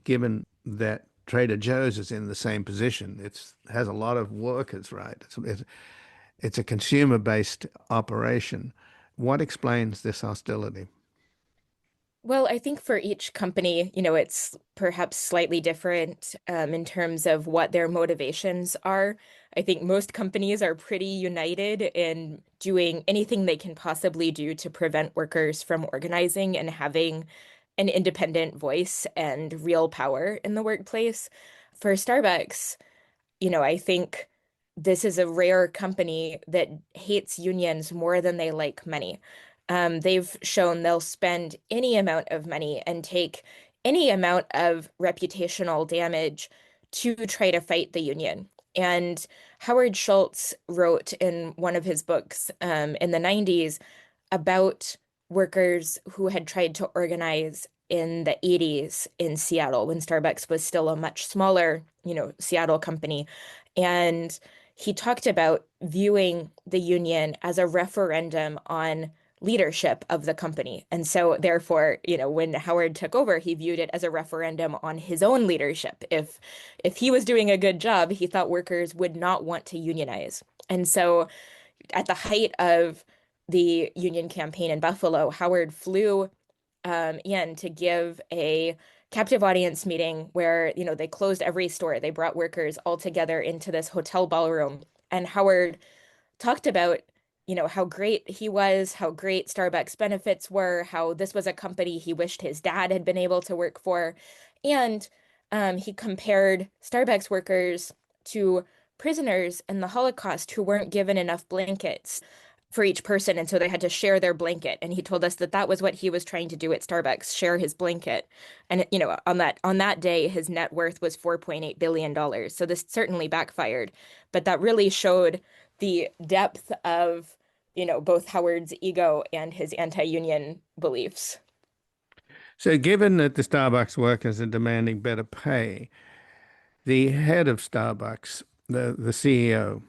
S1: given that Trader Joe's is in the same position, it has a lot of workers, right? It's a consumer-based operation. What explains this hostility?
S6: Well, I think for each company, it's perhaps slightly different in terms of what their motivations are. I think most companies are pretty united in doing anything they can possibly do to prevent workers from organizing and having an independent voice and real power in the workplace. For Starbucks, I think this is a rare company that hates unions more than they like money. They've shown they'll spend any amount of money and take any amount of reputational damage to try to fight the union. And Howard Schultz wrote in one of his books in the 90s about workers who had tried to organize in the 80s in Seattle when Starbucks was still a much smaller, Seattle company. And he talked about viewing the union as a referendum on leadership of the company. And so therefore, when Howard took over, he viewed it as a referendum on his own leadership. If he was doing a good job, he thought workers would not want to unionize. And so at the height of the union campaign in Buffalo, Howard flew in to give a captive audience meeting where, they closed every store. They brought workers all together into this hotel ballroom. And Howard talked about, how great he was, how great Starbucks benefits were, how this was a company he wished his dad had been able to work for. And he compared Starbucks workers to prisoners in the Holocaust who weren't given enough blankets for each person, and so they had to share their blanket. And he told us that that was what he was trying to do at Starbucks, share his blanket. And on that day, his net worth was $4.8 billion. So this certainly backfired, but that really showed the depth of, both Howard's ego and his anti-union beliefs.
S1: So, given that the Starbucks workers are demanding better pay, the head of Starbucks, the CEO,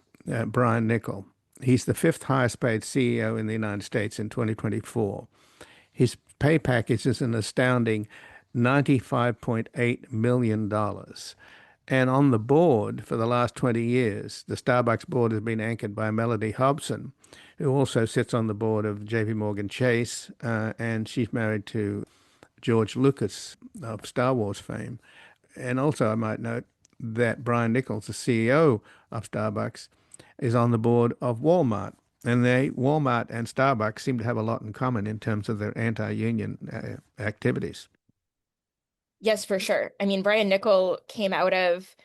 S1: Brian Niccol, he's the fifth highest paid CEO in the United States in 2024. His pay package is an astounding $95.8 million. And on the board for the last 20 years, the Starbucks board has been anchored by Melody Hobson, who also sits on the board of JP Morgan Chase, and she's married to George Lucas of Star Wars fame. And also, I might note that Brian Nichols, the CEO of Starbucks, is on the board of Walmart. And Walmart and Starbucks seem to have a lot in common in terms of their anti-union activities.
S6: Yes, for sure. I mean, Brian Niccol came out of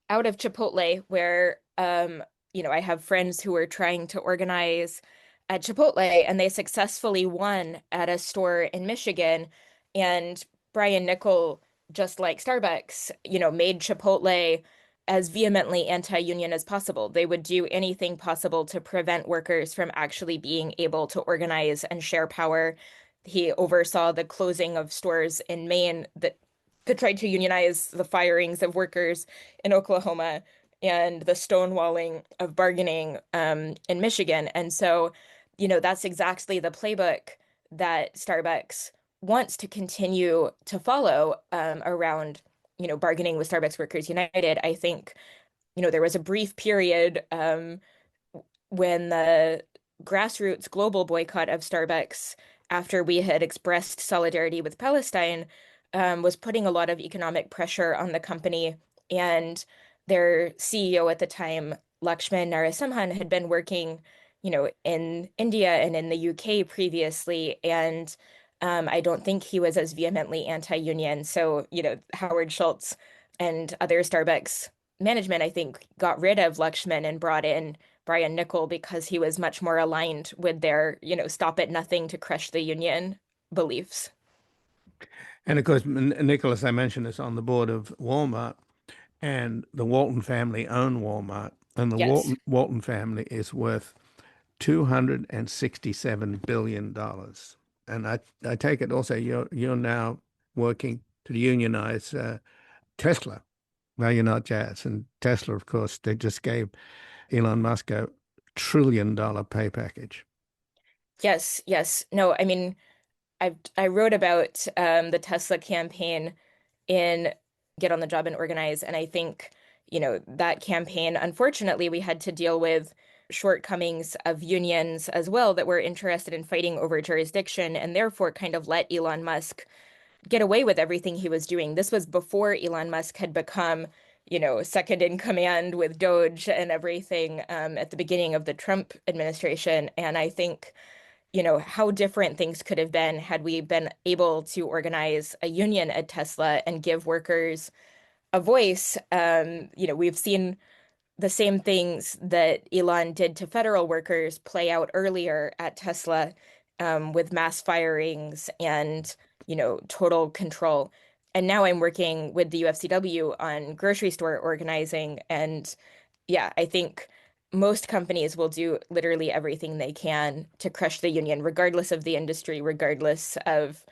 S6: Chipotle, where I have friends who were trying to organize at Chipotle, and they successfully won at a store in Michigan. And Brian Niccol, just like Starbucks, made Chipotle as vehemently anti-union as possible. They would do anything possible to prevent workers from actually being able to organize and share power. He oversaw the closing of stores in Maine that tried to unionize, the firings of workers in Oklahoma, and the stonewalling of bargaining in Michigan. And so, that's exactly the playbook that Starbucks wants to continue to follow around, bargaining with Starbucks Workers United. I think, there was a brief period when the grassroots global boycott of Starbucks, after we had expressed solidarity with Palestine, was putting a lot of economic pressure on the company. And their CEO at the time, Lakshman Narasimhan, had been working, in India and in the UK previously. And I don't think he was as vehemently anti-union. So, Howard Schultz and other Starbucks management, I think, got rid of Lakshman and brought in Brian Niccol because he was much more aligned with their, stop at nothing to crush the union beliefs.
S1: And of course, Nicholas, I mentioned, is on the board of Walmart, and the Walton family own Walmart, and the
S6: Yes.
S1: Walton family is worth $267 billion. And I take it also you're now working to unionize Tesla. Well, you're not Jazz. And Tesla, of course, they just gave Elon Musk a $1 trillion pay package.
S6: Yes, yes. No, I mean, I wrote about the Tesla campaign in Get on the Job and Organize, and I think, that campaign, unfortunately, we had to deal with shortcomings of unions as well that were interested in fighting over jurisdiction, and therefore kind of let Elon Musk get away with everything he was doing. This was before Elon Musk had become, second in command with Doge and everything at the beginning of the Trump administration. And I think, how different things could have been had we been able to organize a union at Tesla and give workers a voice. We've seen the same things that Elon did to federal workers play out earlier at Tesla, with mass firings and, total control. And now I'm working with the UFCW on grocery store organizing. And yeah, I think most companies will do literally everything they can to crush the union, regardless of the industry, regardless of,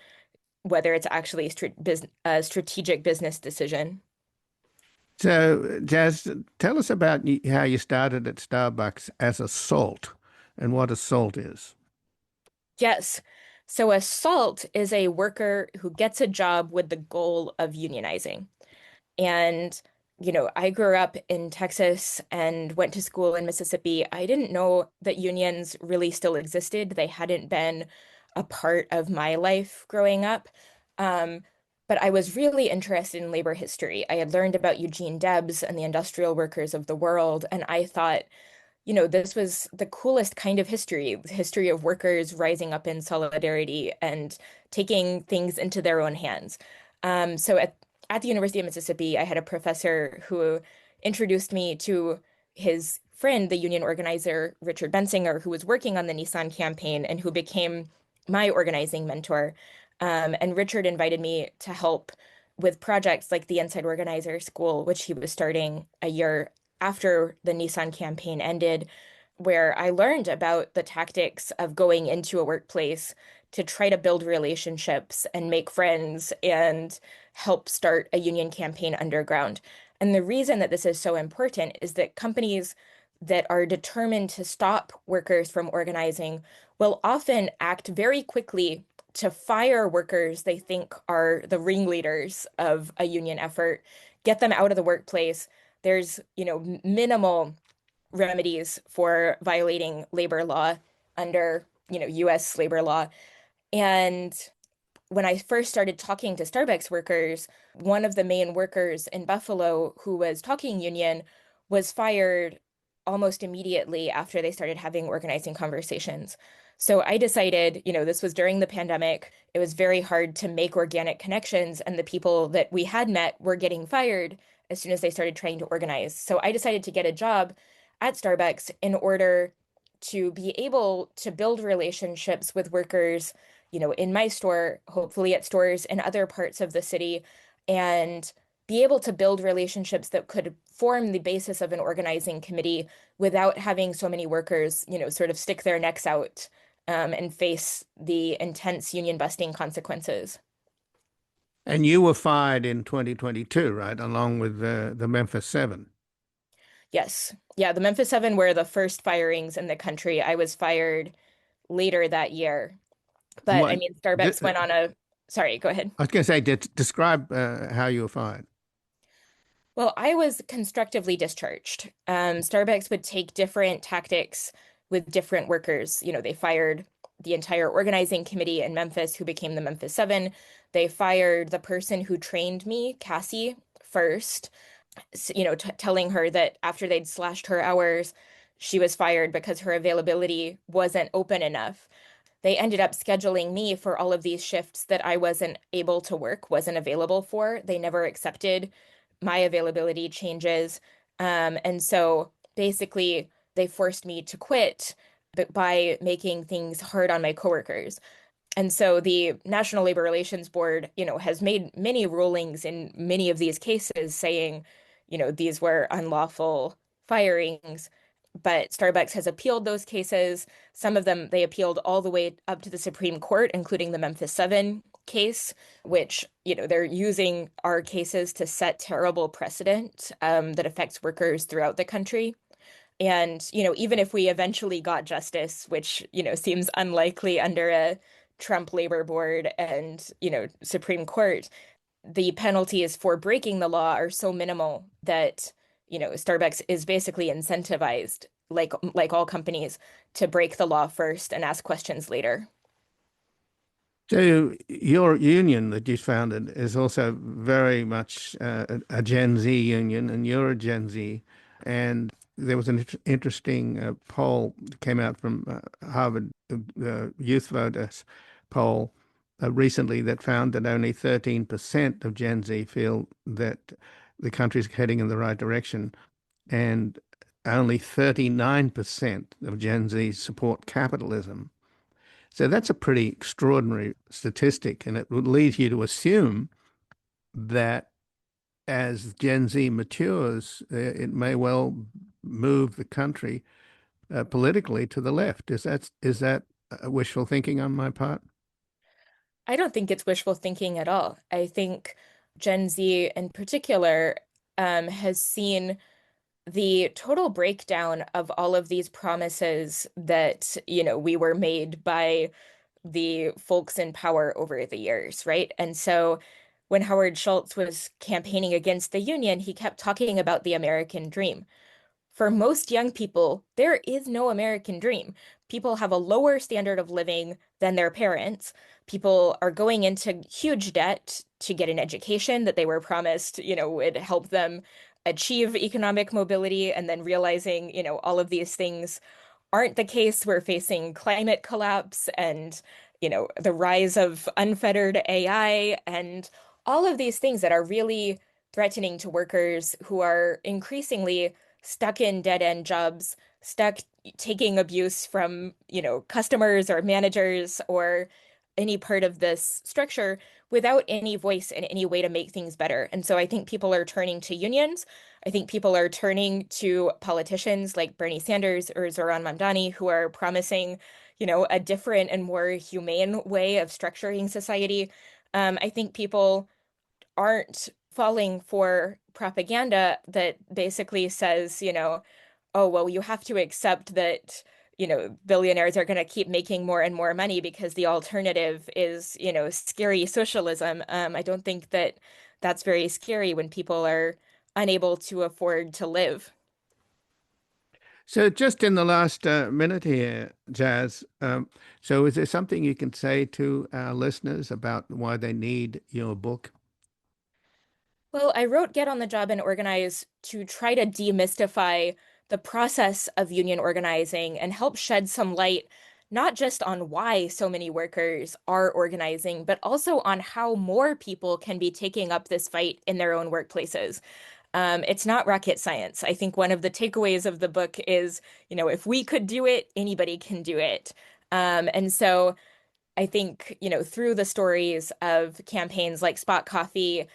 S6: whether it's actually a strategic business decision.
S1: So, Jazz, tell us about how you started at Starbucks as a salt and what a salt is.
S6: Yes. So a SALT is a worker who gets a job with the goal of unionizing. And, I grew up in Texas and went to school in Mississippi. I didn't know that unions really still existed. They hadn't been a part of my life growing up. Um, but I was really interested in labor history. I had learned about Eugene Debs and the industrial workers of the world, and I thought, this was the coolest kind of history, the history of workers rising up in solidarity and taking things into their own hands. So at the University of Mississippi, I had a professor who introduced me to his friend, the union organizer, Richard Bensinger, who was working on the Nissan campaign and who became my organizing mentor. And Richard invited me to help with projects like the Inside Organizer School, which he was starting a year after the Nissan campaign ended, where I learned about the tactics of going into a workplace to try to build relationships and make friends and help start a union campaign underground. And the reason that this is so important is that companies that are determined to stop workers from organizing will often act very quickly to fire workers they think are the ringleaders of a union effort, get them out of the workplace. There's, minimal remedies for violating labor law under, US labor law. And when I first started talking to Starbucks workers, one of the main workers in Buffalo who was talking union was fired almost immediately after they started having organizing conversations. So I decided, this was during the pandemic. It was very hard to make organic connections, and the people that we had met were getting fired as soon as they started trying to organize. So I decided to get a job at Starbucks in order to be able to build relationships with workers, in my store, hopefully at stores in other parts of the city, and be able to build relationships that could form the basis of an organizing committee without having so many workers, sort of stick their necks out and face the intense union busting consequences.
S1: And you were fired in 2022, right? Along with the Memphis Seven.
S6: Yes. Yeah, the Memphis Seven were the first firings in the country. I was fired later that year.
S1: And
S6: But I mean, Starbucks went on a, sorry, go ahead.
S1: I was going to say, describe how you were fired.
S6: Well, I was constructively discharged. Starbucks would take different tactics with different workers. They fired the entire organizing committee in Memphis, who became the Memphis Seven. They fired the person who trained me, Cassie, first, telling her that after they'd slashed her hours, she was fired because her availability wasn't open enough. They ended up scheduling me for all of these shifts that I wasn't able to work, wasn't available for. They never accepted my availability changes. And so basically, they forced me to quit by making things hard on my coworkers. And so the National Labor Relations Board, has made many rulings in many of these cases saying, these were unlawful firings. But Starbucks has appealed those cases. Some of them they appealed all the way up to the Supreme Court, including the Memphis Seven case, which, they're using our cases to set terrible precedent that affects workers throughout the country. And, even if we eventually got justice, which, seems unlikely under a Trump labor board and, Supreme Court, the penalties for breaking the law are so minimal that, Starbucks is basically incentivized, like all companies, to break the law first and ask questions later.
S1: So your union that you founded is also very much a Gen Z union, and you're a Gen Z. And there was an interesting poll that came out from Harvard Youth Voters poll recently that found that only 13% of Gen Z feel that the country's heading in the right direction, and only 39% of Gen Z support capitalism. So that's a pretty extraordinary statistic, and it would lead you to assume that as Gen Z matures, it may well move the country politically to the left. Is that wishful thinking on my part?
S6: I don't think it's wishful thinking at all. I think Gen Z in particular has seen the total breakdown of all of these promises that, we were made by the folks in power over the years, right? And so when Howard Schultz was campaigning against the union, he kept talking about the American dream. For most young people, there is no American dream. People have a lower standard of living than their parents. People are going into huge debt to get an education that they were promised, would help them achieve economic mobility, and then realizing, all of these things aren't the case. We're facing climate collapse and, the rise of unfettered AI and all of these things that are really threatening to workers who are increasingly stuck in dead-end jobs, stuck taking abuse from, customers or managers or any part of this structure without any voice and any way to make things better. And so I think people are turning to unions. I think people are turning to politicians like Bernie Sanders or Zoran Mamdani, who are promising, a different and more humane way of structuring society. I think people aren't falling for propaganda that basically says, oh, well, you have to accept that, billionaires are going to keep making more and more money because the alternative is, scary socialism. I don't think that that's very scary when people are unable to afford to live.
S1: So just in the last minute here, Jazz, so is there something you can say to our listeners about why they need your book?
S6: Well, I wrote Get on the Job and Organize to try to demystify the process of union organizing and help shed some light, not just on why so many workers are organizing, but also on how more people can be taking up this fight in their own workplaces. It's not rocket science. I think one of the takeaways of the book is, if we could do it, anybody can do it. And so I think, through the stories of campaigns like Spot Coffee,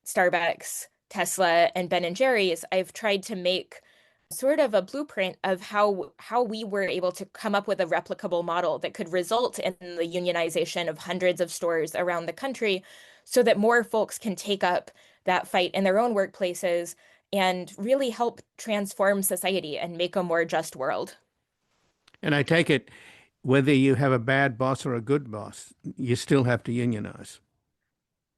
S6: Starbucks, Tesla, and Ben and Jerry's, I've tried to make sort of a blueprint of how we were able to come up with a replicable model that could result in the unionization of hundreds of stores around the country so that more folks can take up that fight in their own workplaces and really help transform society and make a more just world.
S1: And I take it, whether you have a bad boss or a good boss, you still have to unionize.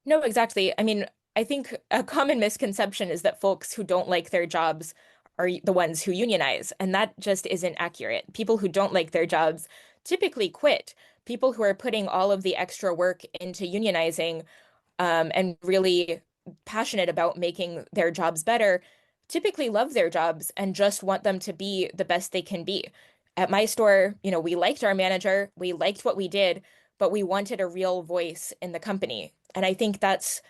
S6: No, exactly. I mean, I think a common misconception is that folks who don't like their jobs are the ones who unionize, and that just isn't accurate. People who don't like their jobs typically quit. People who are putting all of the extra work into unionizing and really passionate about making their jobs better typically love their jobs and just want them to be the best they can be. At my store, we liked our manager, we liked what we did, but we wanted a real voice in the company. And I think that's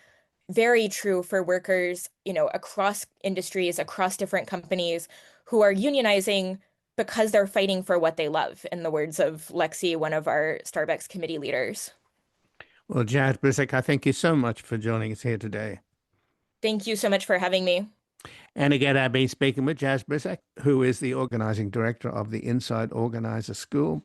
S6: very true for workers, across industries, across different companies who are unionizing because they're fighting for what they love, in the words of Lexi, one of our Starbucks committee leaders.
S1: Well, Jazz Brisack, I thank you so much for joining us here today.
S6: Thank you so much for having me.
S1: And again, I've been speaking with Jazz Brisack, who is the organizing director of the Inside Organizer School,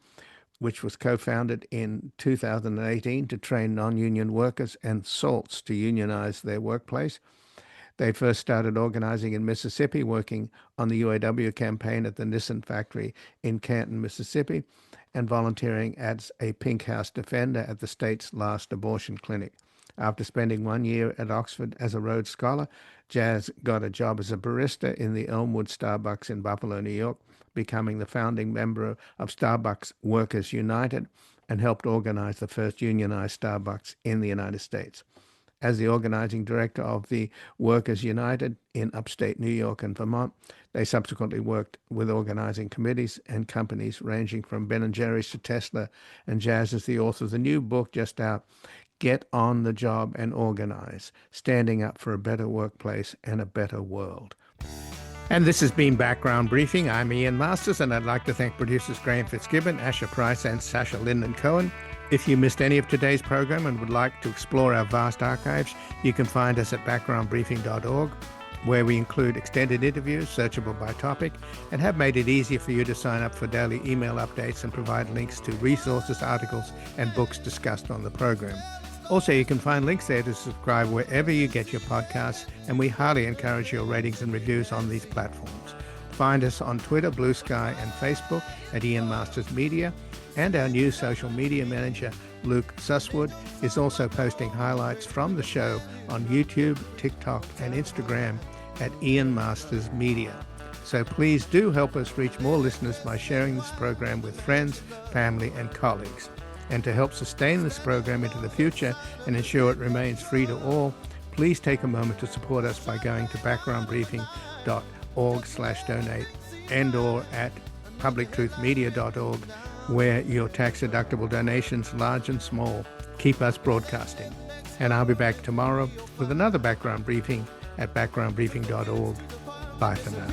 S1: which was co-founded in 2018 to train non-union workers and SALTs to unionize their workplace. They first started organizing in Mississippi, working on the UAW campaign at the Nissan factory in Canton, Mississippi, and volunteering as a Pink House defender at the state's last abortion clinic. After spending 1 year at Oxford as a Rhodes Scholar, Jazz got a job as a barista in the Elmwood Starbucks in Buffalo, New York, becoming the founding member of Starbucks Workers United, and helped organize the first unionized Starbucks in the United States. As the organizing director of the Workers United in upstate New York and Vermont, they subsequently worked with organizing committees and companies ranging from Ben and Jerry's to Tesla, and Jazz is the author of the new book just out, Get on the Job and Organize, Standing Up for a Better Workplace and a Better World. And this has been Background Briefing. I'm Ian Masters, and I'd like to thank producers Graham Fitzgibbon, Asher Price, and Sasha Linden-Cohen. If you missed any of today's program and would like to explore our vast archives, you can find us at backgroundbriefing.org, where we include extended interviews, searchable by topic, and have made it easier for you to sign up for daily email updates and provide links to resources, articles, and books discussed on the program. Also, you can find links there to subscribe wherever you get your podcasts, and we highly encourage your ratings and reviews on these platforms. Find us on Twitter, Blue Sky, and Facebook at Ian Masters Media, and our new social media manager, Luke Susswood, is also posting highlights from the show on YouTube, TikTok, and Instagram at Ian Masters Media. So please do help us reach more listeners by sharing this program with friends, family, and colleagues. And to help sustain this program into the future and ensure it remains free to all, please take a moment to support us by going to backgroundbriefing.org/donate and/or at publictruthmedia.org, where your tax-deductible donations, large and small, keep us broadcasting. And I'll be back tomorrow with another background briefing at backgroundbriefing.org. Bye for now.